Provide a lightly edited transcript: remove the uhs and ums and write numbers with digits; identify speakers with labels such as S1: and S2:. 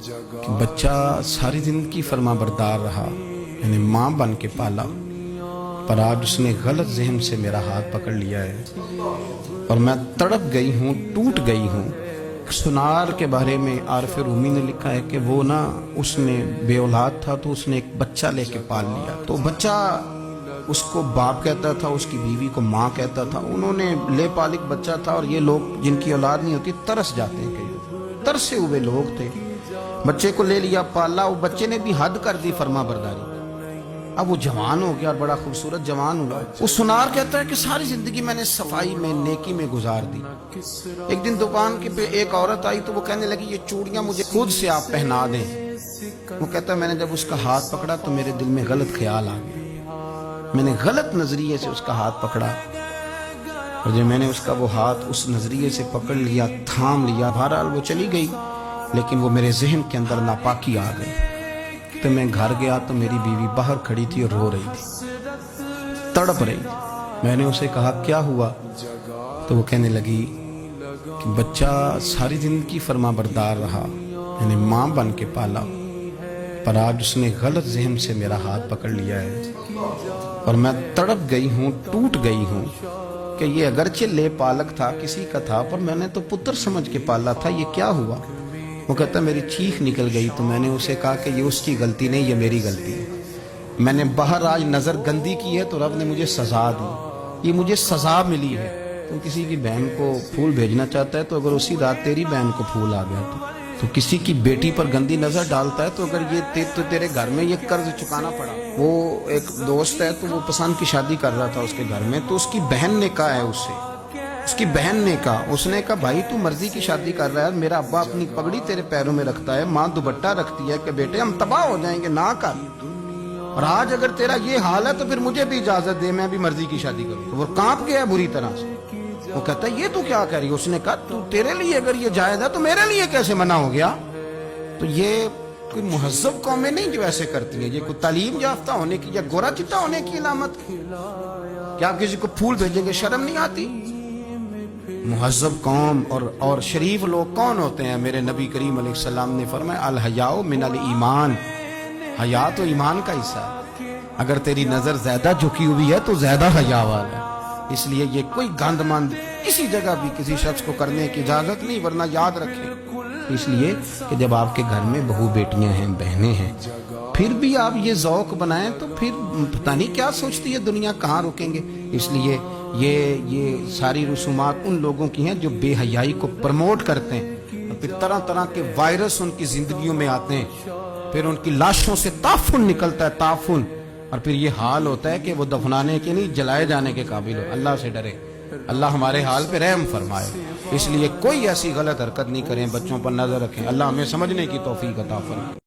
S1: کہ بچہ ساری زندگی فرما بردار رہا، یعنی ماں بن کے پالا، پر آج اس نے غلط ذہن سے میرا ہاتھ پکڑ لیا ہے اور میں تڑپ گئی ہوں، ٹوٹ گئی ہوں۔ سنار کے بارے میں عارف رومی نے لکھا ہے کہ وہ اس نے بے اولاد تھا تو اس نے ایک بچہ لے کے پال لیا، تو بچہ اس کو باپ کہتا تھا، اس کی بیوی کو ماں کہتا تھا۔ انہوں نے لے پالک بچہ تھا، اور یہ لوگ جن کی اولاد نہیں ہوتی ترس جاتے ہیں، کہ ترسے ہوئے لوگ تھے۔ بچے کو لے لیا، پالا، وہ بچے نے بھی حد کر دی فرما برداری۔ اب وہ جوان ہو گیا اور بڑا خوبصورت جوان ہوا۔ وہ سنار کہتا ہے کہ ساری زندگی میں نے صفائی میں، نیکی میں گزار دی۔ ایک دن دکان کے پہ ایک عورت آئی تو وہ کہنے لگی یہ چوڑیاں مجھے خود سے آپ پہنا دیں۔ وہ کہتا ہے میں نے جب اس کا ہاتھ پکڑا تو میرے دل میں غلط خیال آ گیا، میں نے غلط نظریے سے اس کا ہاتھ پکڑا، اور جب میں نے اس کا وہ ہاتھ اس نظریے سے پکڑ لیا، تھام لیا، بہرحال وہ چلی گئی، لیکن وہ میرے ذہن کے اندر ناپاکی آ گئی۔ تو میں گھر گیا تو میری بیوی باہر کھڑی تھی اور رو رہی تھی، تڑپ رہی تھی۔ میں نے اسے کہا کیا ہوا؟ تو وہ کہنے لگی کہ بچہ ساری زندگی فرما بردار رہا، یعنی ماں بن کے پالا، پر آج اس نے غلط ذہن سے میرا ہاتھ پکڑ لیا ہے اور میں تڑپ گئی ہوں، ٹوٹ گئی ہوں کہ یہ اگرچہ لے پالک تھا، کسی کا تھا، پر میں نے تو پتر سمجھ کے پالا تھا، یہ کیا ہوا؟ وہ کہتا میری چیخ نکل گئی، تو میں نے اسے کہا کہ یہ اس کی غلطی نہیں، یہ میری غلطی ہے۔ میں نے باہر آج نظر گندی کی ہے تو رب نے مجھے سزا دی، یہ مجھے سزا ملی ہے۔ تو کسی کی بہن کو پھول بھیجنا چاہتا ہے تو اگر اسی رات تیری بہن کو پھول آ گیا تو کسی کی بیٹی پر گندی نظر ڈالتا ہے، تو اگر یہ تیرے گھر میں یہ قرض چکانا پڑا۔ وہ ایک دوست ہے تو وہ پسند کی شادی کر رہا تھا اس کے گھر میں، تو اس کی بہن نے کہا ہے اس سے، اس کی بہن نے کہا، اس نے کہا بھائی تو مرضی کی شادی کر رہا ہے، میرا ابا اپنی پگڑی تیرے پیروں میں رکھتا ہے، ماں دوپٹہ رکھتی ہے کہ بیٹے ہم تباہ ہو جائیں گے، نہ کر، اور آج اگر تیرا یہ حال ہے تو پھر مجھے بھی اجازت دے، میں بھی مرضی کی شادی کروں۔ تو وہ کانپ گیا بری طرح سے۔ وہ کہتا ہے یہ تو کیا کہہ رہی ہے؟ اس نے کہا تو تیرے لیے اگر یہ جائز ہے تو میرے لیے کیسے منع ہو گیا؟ تو یہ کوئی مہذب قومیں نہیں جو ایسے کرتی ہیں، یہ کوئی تعلیم یافتہ ہونے کی یا گورا چٹا ہونے کی علامت؟ کیا آپ کسی کو پھول بھیجیں گے؟ شرم نہیں آتی؟ مہذب قوم اور شریف لوگ کون ہوتے ہیں؟ میرے نبی کریم علیہ السلام نے فرمایا الحیاء من الایمان، حیا تو ایمان کا حصہ ہے۔ اگر تیری نظر زیادہ جھکی ہوئی ہے تو زیادہ حیا والا ہے۔ اس لیے یہ کوئی گند مند کسی جگہ بھی کسی شخص کو کرنے کی اجازت نہیں، ورنہ یاد رکھیں، اس لیے کہ جب آپ کے گھر میں بہو بیٹیاں ہیں، بہنیں ہیں، پھر بھی آپ یہ ذوق بنائیں تو پھر پتہ نہیں کیا سوچتی ہے دنیا، کہاں روکیں گے۔ اس لیے یہ ساری رسومات ان لوگوں کی ہیں جو بے حیائی کو پروموٹ کرتے ہیں، اور پھر طرح طرح کے وائرس ان کی زندگیوں میں آتے ہیں، پھر ان کی لاشوں سے تعفن نکلتا ہے، تعفن، اور پھر یہ حال ہوتا ہے کہ وہ دفنانے کے نہیں جلائے جانے کے قابل ہو۔ اللہ سے ڈرے، اللہ ہمارے حال پہ رحم فرمائے۔ اس لیے کوئی ایسی غلط حرکت نہیں کریں، بچوں پر نظر رکھیں۔ اللہ ہمیں سمجھنے کی توفیق عطا فرمائے۔